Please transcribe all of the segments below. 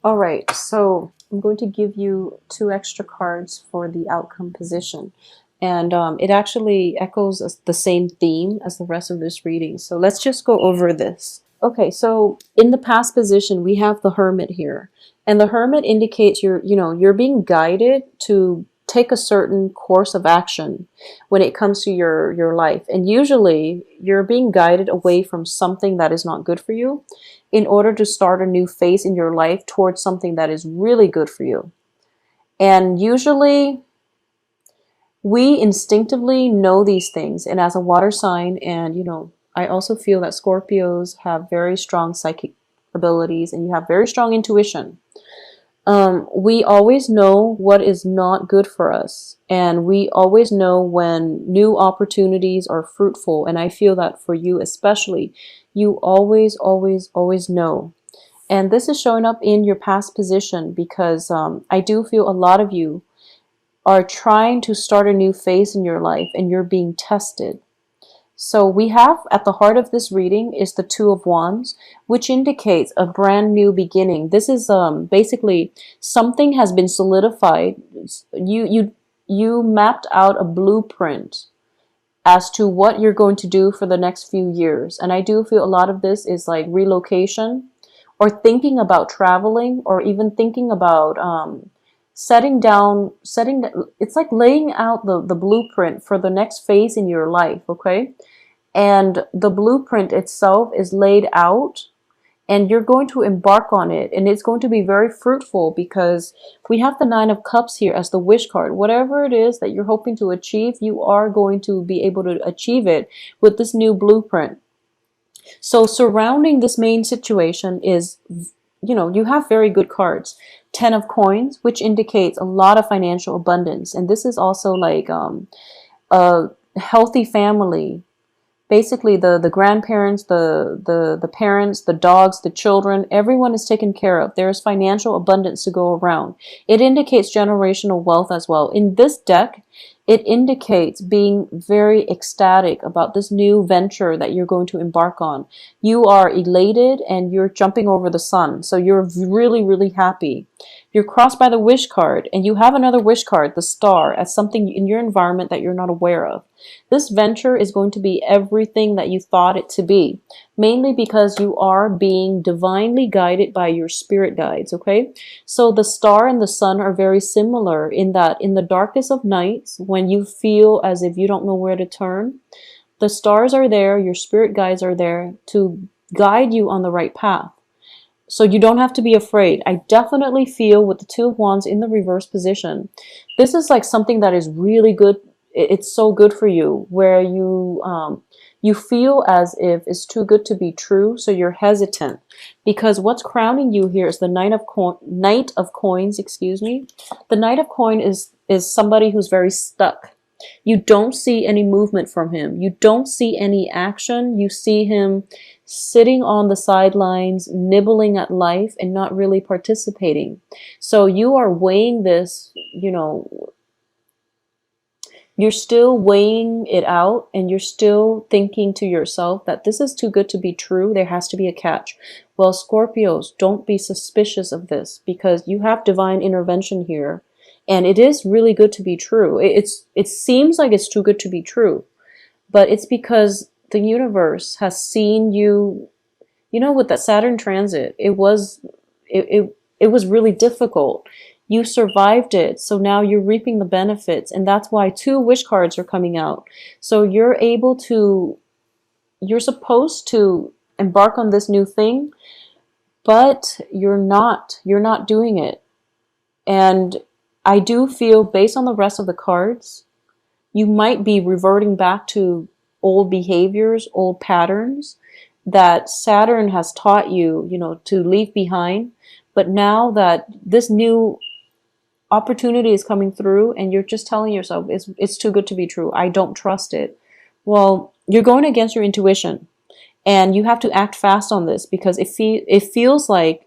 All right, so I'm going to give you 2 extra cards for the outcome position. And it actually echoes the same theme as the rest of this reading. So let's just go over this. Okay, so in the past position, we have the Hermit here. And the Hermit indicates you're being guided to take a certain course of action when it comes to your life. And usually you're being guided away from something that is not good for you in order to start a new phase in your life towards something that is really good for you. And usually we instinctively know these things. And as a water sign, and I also feel that Scorpios have very strong psychic abilities and you have very strong intuition. We always know what is not good for us, and we always know when new opportunities are fruitful. And I feel that for you especially, you always, always, always know. And this is showing up in your past position because I do feel a lot of you are trying to start a new phase in your life and you're being tested. So we have at the heart of this reading is the Two of Wands, which indicates a brand new beginning. This is basically something has been solidified. You mapped out a blueprint as to what you're going to do for the next few years. And I do feel a lot of this is like relocation or thinking about traveling or even thinking about it's like laying out the blueprint for the next phase in your life, okay? And the blueprint itself is laid out and you're going to embark on it, and it's going to be very fruitful because we have the Nine of Cups here as the wish card. Whatever it is that you're hoping to achieve, you are going to be able to achieve it with this new blueprint. So surrounding this main situation is, you have very good cards. 10 of Coins, which indicates a lot of financial abundance. And this is also like a healthy family. Basically, the grandparents, the parents, the dogs, the children, everyone is taken care of. There is financial abundance to go around. It indicates generational wealth as well. In this deck, it indicates being very ecstatic about this new venture that you're going to embark on. You are elated and you're jumping over the sun. So you're really, really happy. You're crossed by the wish card, and you have another wish card, the star, as something in your environment that you're not aware of. This venture is going to be everything that you thought it to be, mainly because you are being divinely guided by your spirit guides, okay? So the star and the sun are very similar in that in the darkest of nights, when you feel as if you don't know where to turn, the stars are there, your spirit guides are there to guide you on the right path. So you don't have to be afraid. I definitely feel with the Two of Wands in the reverse position, this is like something that is really good. It's so good for you, where you feel as if it's too good to be true, so you're hesitant. Because what's crowning you here is the Knight of Coins, excuse me. The Knight of Coins is somebody who's very stuck. You don't see any movement from him. You don't see any action. You see him sitting on the sidelines, nibbling at life and not really participating. So you are weighing this, you're still weighing it out, and you're still thinking to yourself that this is too good to be true. There has to be a catch. Well, Scorpios, don't be suspicious of this because you have divine intervention here. And it is really good to be true. It seems like it's too good to be true, but it's because the universe has seen you. With that Saturn transit, it was really difficult. You survived it, so now you're reaping the benefits, and that's why 2 wish cards are coming out. So you're supposed to embark on this new thing, but you're not doing it. And I do feel, based on the rest of the cards, you might be reverting back to old behaviors, old patterns that Saturn has taught you, to leave behind. But now that this new opportunity is coming through and you're just telling yourself it's too good to be true, I don't trust it. Well, you're going against your intuition, and you have to act fast on this because it feels like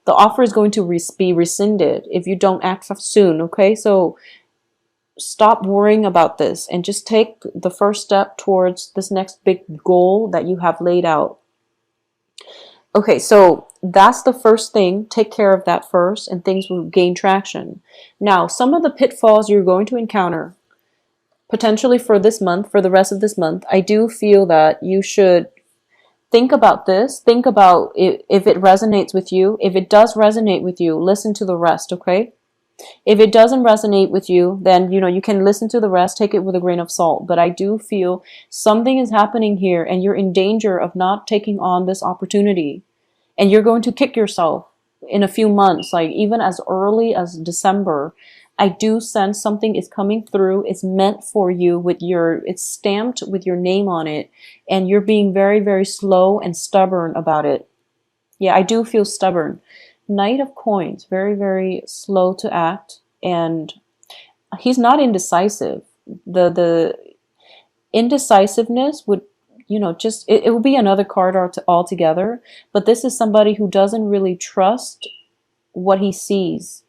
the offer is going to be rescinded if you don't act soon, okay? So stop worrying about this and just take the first step towards this next big goal that you have laid out. Okay, so that's the first thing. Take care of that first, and things will gain traction. Now, some of the pitfalls you're going to encounter potentially for this month, for the rest of this month, I do feel that you should think about this. Think about if it resonates with you. If it does resonate with you, listen to the rest, okay? If it doesn't resonate with you, then you can listen to the rest, take it with a grain of salt. But I do feel something is happening here and you're in danger of not taking on this opportunity. And you're going to kick yourself in a few months, like even as early as December. I do sense something is coming through. It's meant for you it's stamped with your name on it. And you're being very, very slow and stubborn about it. Yeah, I do feel stubborn. Knight of Coins, very, very slow to act. And he's not indecisive. The indecisiveness would, just, it would be another card altogether. But this is somebody who doesn't really trust what he sees.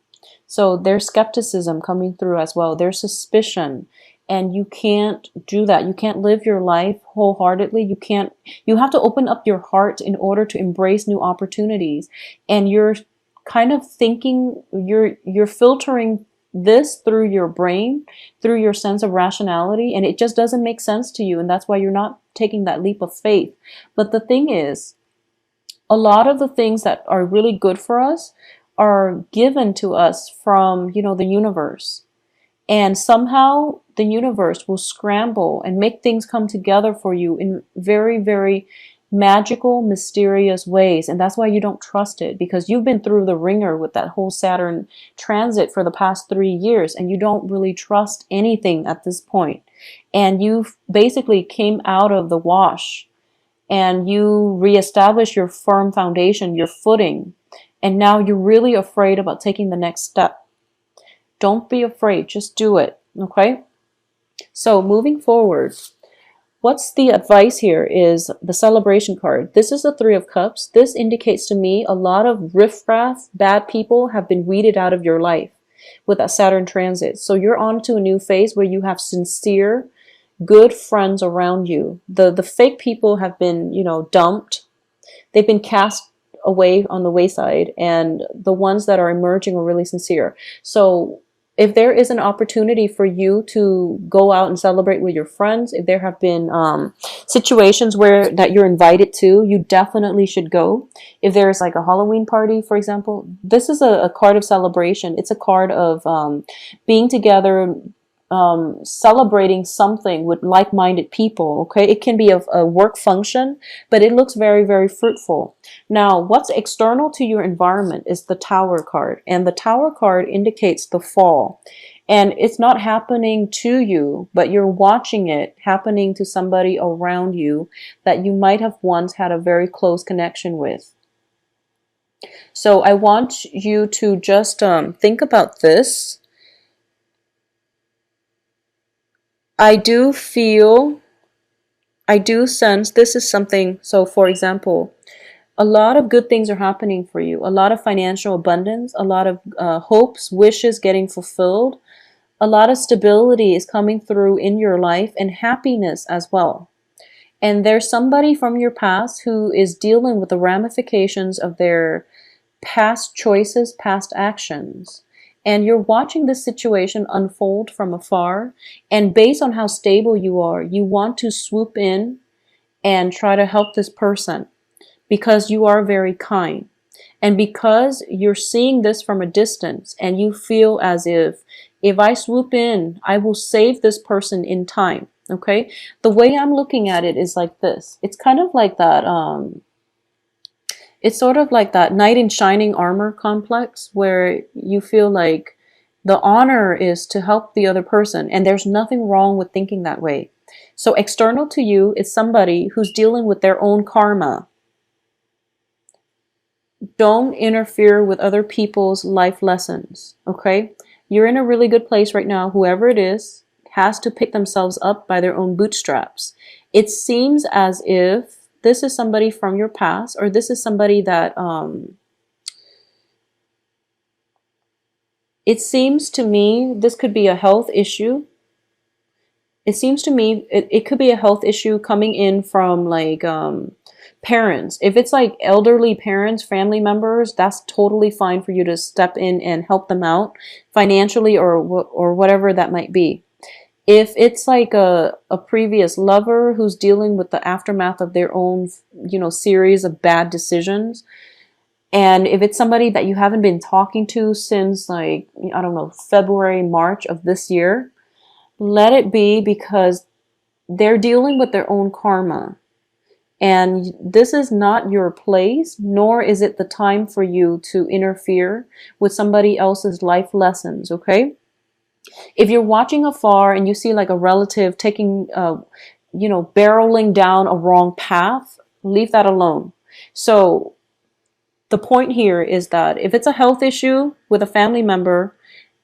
So there's skepticism coming through as well. There's suspicion. And you can't do that. You can't live your life wholeheartedly. You have to open up your heart in order to embrace new opportunities. And you're kind of thinking, you're filtering this through your brain, through your sense of rationality, and it just doesn't make sense to you. And that's why you're not taking that leap of faith. But the thing is, a lot of the things that are really good for us are given to us from, the universe. And somehow the universe will scramble and make things come together for you in very, very magical, mysterious ways. And that's why you don't trust it, because you've been through the ringer with that whole Saturn transit for the past 3 years, and you don't really trust anything at this point. And you've basically came out of the wash and you reestablish your firm foundation, your footing. And now you're really afraid about taking the next step. Don't be afraid, just do it, okay? So moving forward, what's the advice here is the celebration card. This is the Three of Cups. This indicates to me a lot of riffraff, bad people have been weeded out of your life with that Saturn transit. So you're on to a new phase where you have sincere, good friends around you. The fake people have been, dumped. They've been cast away on the wayside, and the ones that are emerging are really sincere. So if there is an opportunity for you to go out and celebrate with your friends, if there have been situations where that you're invited to, you definitely should go. If there's like a Halloween party, for example, this is a card of celebration. It's a card of being together, celebrating something with like-minded people. Okay, it can be a work function, but it looks very, very fruitful. Now, what's external to your environment is the Tower card, and the Tower card indicates the fall. And it's not happening to you, but you're watching it happening to somebody around you that you might have once had a very close connection with. So I want you to just think about this. I do sense this is something. So for example, a lot of good things are happening for you. A lot of financial abundance, a lot of hopes, wishes getting fulfilled. A lot of stability is coming through in your life, and happiness as well. And there's somebody from your past who is dealing with the ramifications of their past choices, past actions. And you're watching this situation unfold from afar. And based on how stable you are, you want to swoop in and try to help this person because you are very kind. And because you're seeing this from a distance and you feel as if I swoop in, I will save this person in time. Okay? The way I'm looking at it is like this. It's kind of like that, it's sort of like that knight in shining armor complex where you feel like the honor is to help the other person, and there's nothing wrong with thinking that way. So external to you is somebody who's dealing with their own karma. Don't interfere with other people's life lessons, okay? You're in a really good place right now. Whoever it is has to pick themselves up by their own bootstraps. It seems as if this is somebody from your past, or this is somebody that, it seems to me this could be a health issue. It seems to me it could be a health issue coming in from like parents. If it's like elderly parents, family members, that's totally fine for you to step in and help them out financially or whatever that might be. If it's like a previous lover who's dealing with the aftermath of their own, series of bad decisions, and if it's somebody that you haven't been talking to since like, I don't know, February, March of this year, let it be, because they're dealing with their own karma. And this is not your place, nor is it the time for you to interfere with somebody else's life lessons, okay? If you're watching afar and you see like a relative taking, barreling down a wrong path, leave that alone. So the point here is that if it's a health issue with a family member,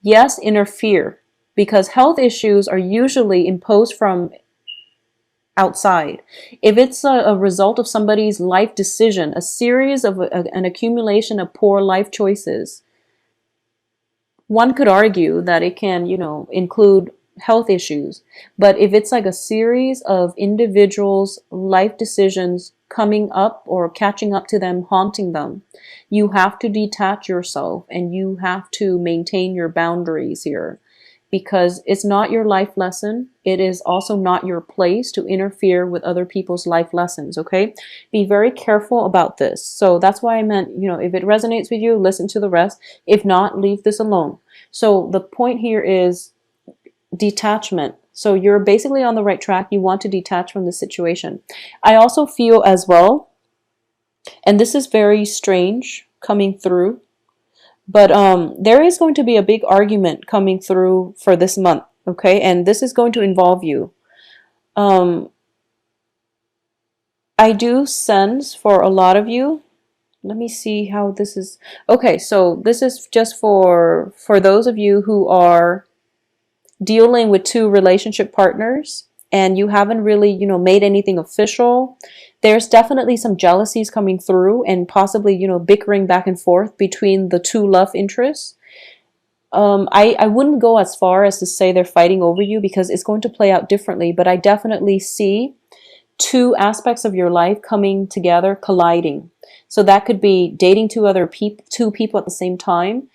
yes, interfere, because health issues are usually imposed from outside. If it's a result of somebody's life decision, a series of an accumulation of poor life choices, one could argue that it can, include health issues. But if it's like a series of individuals' life decisions coming up or catching up to them, haunting them, you have to detach yourself and you have to maintain your boundaries here, because it's not your life lesson. It is also not your place to interfere with other people's life lessons, okay? Be very careful about this. So that's why I meant, if it resonates with you, listen to the rest. If not, leave this alone. So the point here is detachment. So you're basically on the right track. You want to detach from the situation. I also feel as well, and this is very strange coming through, but there is going to be a big argument coming through for this month, okay? And this is going to involve you. I do sense for a lot of you. Let me see how this is. Okay, so this is just for those of you who are dealing with two relationship partners and you haven't really, made anything official. There's definitely some jealousies coming through and possibly, bickering back and forth between the two love interests. I wouldn't go as far as to say they're fighting over you, because it's going to play out differently, but I definitely see two aspects of your life coming together, colliding. So that could be dating two people at the same time.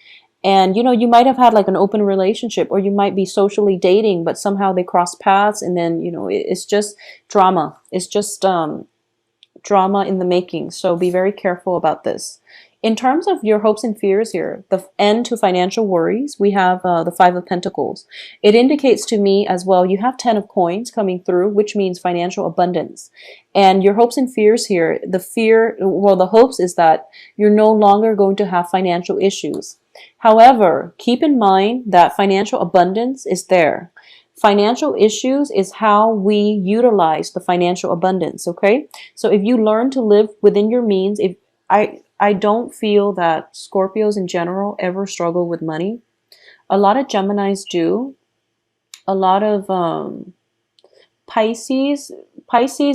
And you might have had like an open relationship, or you might be socially dating, but somehow they cross paths, and then it's just drama. It's just drama in the making. So be very careful about this. In terms of your hopes and fears here, the end to financial worries, we have the Five of Pentacles. It indicates to me as well, you have 10 of coins coming through, which means financial abundance. And your hopes and fears here, the hopes is that you're no longer going to have financial issues. However, keep in mind that financial abundance is there. Financial issues is how we utilize the financial abundance, okay? So if you learn to live within your means, I don't feel that Scorpios in general ever struggle with money. A lot of Geminis do. A lot of Pisces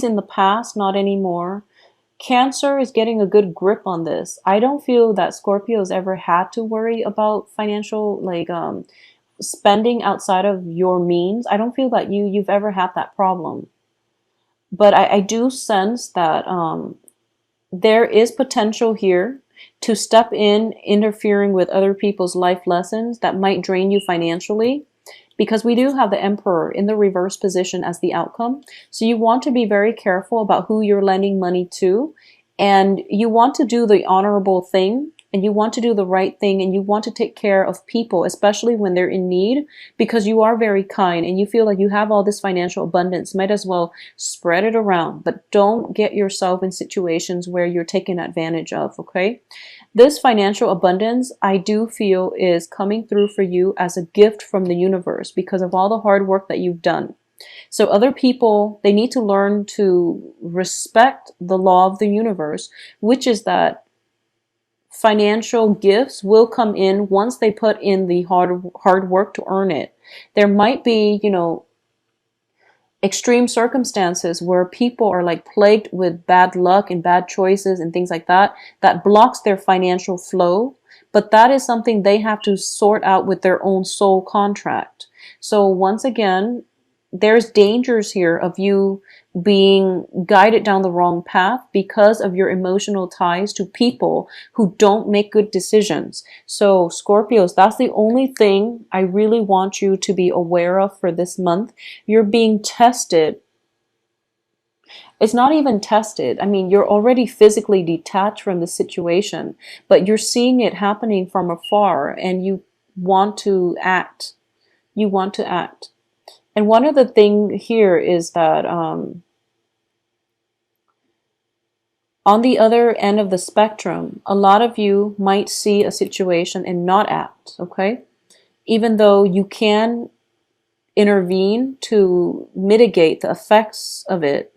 in the past, not anymore. Cancer is getting a good grip on this. I don't feel that Scorpios ever had to worry about financial, like spending outside of your means. I don't feel that you've ever had that problem. But I do sense that there is potential here to step in, interfering with other people's life lessons that might drain you financially, because we do have the Emperor in the reverse position as the outcome. So you want to be very careful about who you're lending money to, and you want to do the honorable thing, and you want to do the right thing, and you want to take care of people, especially when they're in need, because you are very kind and you feel like you have all this financial abundance. Might as well spread it around, but don't get yourself in situations where you're taken advantage of, okay? This financial abundance, I do feel, is coming through for you as a gift from the universe because of all the hard work that you've done. So other people, they need to learn to respect the law of the universe, which is that financial gifts will come in once they put in the hard work to earn it. There might be, extreme circumstances where people are like plagued with bad luck and bad choices and things like that, that blocks their financial flow. But that is something they have to sort out with their own soul contract. So once again, there's dangers here of you being guided down the wrong path because of your emotional ties to people who don't make good decisions. So Scorpios, that's the only thing I really want you to be aware of for this month. You're being tested. It's not even tested. I mean, you're already physically detached from the situation, but you're seeing it happening from afar and you want to act. You want to act. And one other thing here is that on the other end of the spectrum, a lot of you might see a situation and not act, okay? Even though you can intervene to mitigate the effects of it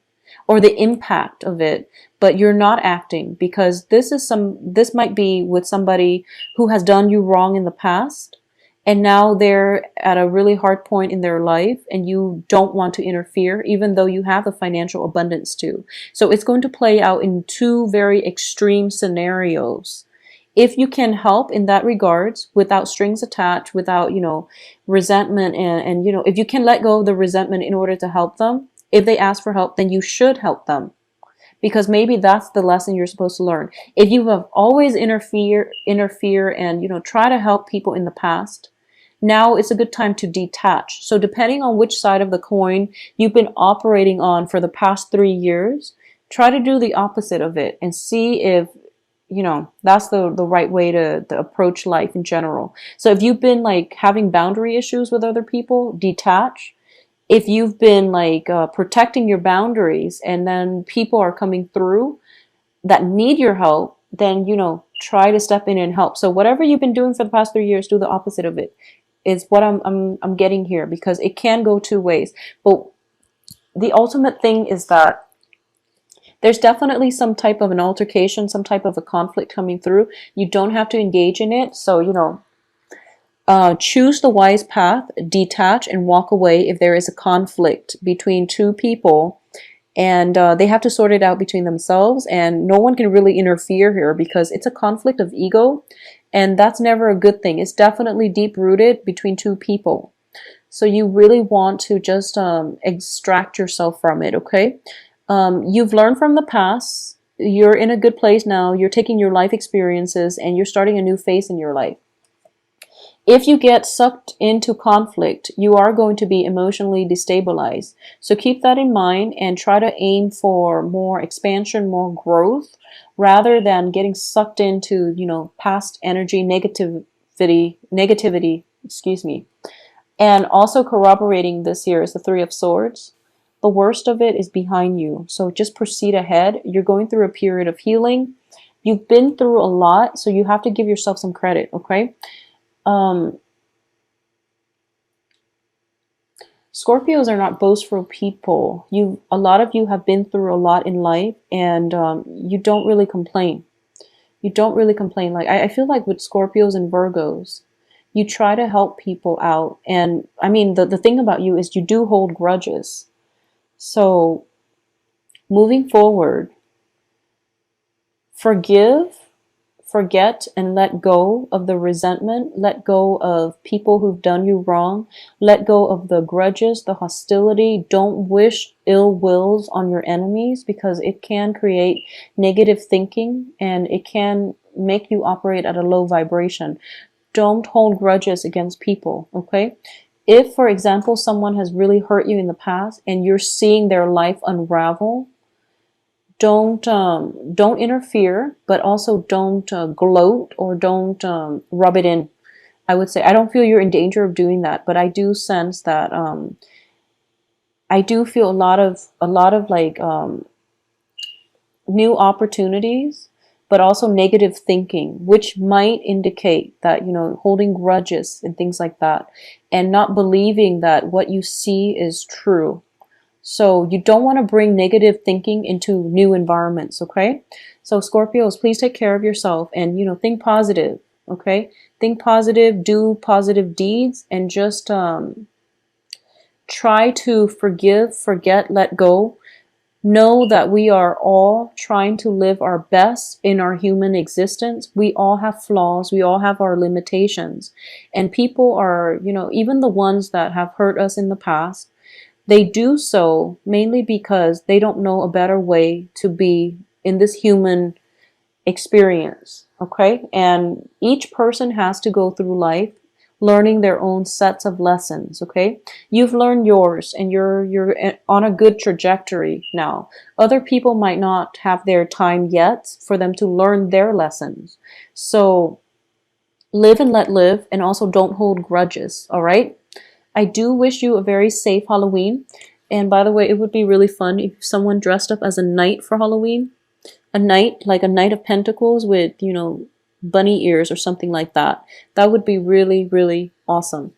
or the impact of it, but you're not acting because this might be with somebody who has done you wrong in the past, and now they're at a really hard point in their life and you don't want to interfere even though you have the financial abundance to. So it's going to play out in two very extreme scenarios. If you can help in that regards without strings attached, without, resentment and if you can let go of the resentment in order to help them, if they ask for help, then you should help them. Because maybe that's the lesson you're supposed to learn. If you have always interfere and try to help people in the past, now it's a good time to detach. So depending on which side of the coin you've been operating on for the past 3 years, try to do the opposite of it and see if that's the right way to approach life in general. So if you've been like having boundary issues with other people, detach. If you've been like protecting your boundaries and then people are coming through that need your help, then try to step in and help. So whatever you've been doing for the past 3 years, do the opposite of it. Is what I'm getting here, because it can go two ways. But the ultimate thing is that there's definitely some type of an altercation, some type of a conflict coming through. You don't have to engage in it. So choose the wise path, detach, and walk away if there is a conflict between two people, and they have to sort it out between themselves, and no one can really interfere here because it's a conflict of ego, and that's never a good thing. It's definitely deep-rooted between two people. So you really want to just extract yourself from it, okay? You've learned from the past. You're in a good place now. You're taking your life experiences and you're starting a new phase in your life. If you get sucked into conflict, you are going to be emotionally destabilized. So keep that in mind and try to aim for more expansion, more growth, rather than getting sucked into, past energy, negativity, excuse me. And also corroborating this here is the Three of Swords. The worst of it is behind you. So just proceed ahead. You're going through a period of healing. You've been through a lot, so you have to give yourself some credit, okay? Scorpios are not boastful people. A lot of you have been through a lot in life, and you don't really complain. You don't really complain. Like I feel like with Scorpios and Virgos, you try to help people out. And I mean, the thing about you is you do hold grudges. So moving forward, forgive, forget, and let go of the resentment. Let go of people who've done you wrong. Let go of the grudges, the hostility. Don't wish ill wills on your enemies, because it can create negative thinking and it can make you operate at a low vibration. Don't hold grudges against people, okay? If, for example, someone has really hurt you in the past and you're seeing their life unravel, don't interfere, but also don't gloat or don't rub it in. I would say I don't feel you're in danger of doing that, but I do sense that I do feel a lot of like new opportunities, but also negative thinking, which might indicate that, holding grudges and things like that, and not believing that what you see is true. So you don't want to bring negative thinking into new environments, okay? So Scorpios, please take care of yourself and, think positive, okay? Think positive, do positive deeds, and just try to forgive, forget, let go. Know that we are all trying to live our best in our human existence. We all have flaws. We all have our limitations. And people are, even the ones that have hurt us in the past, They do so mainly because they don't know a better way to be in this human experience. Okay, and each person has to go through life learning their own sets of lessons. Okay, you've learned yours and you're on a good trajectory now. Other people might not have their time yet for them to learn their lessons. So live and let live, and also don't hold grudges. All right, I do wish you a very safe Halloween. And by the way, it would be really fun if someone dressed up as a knight for Halloween. A knight, like a knight of pentacles with, bunny ears or something like that. That would be really, really awesome.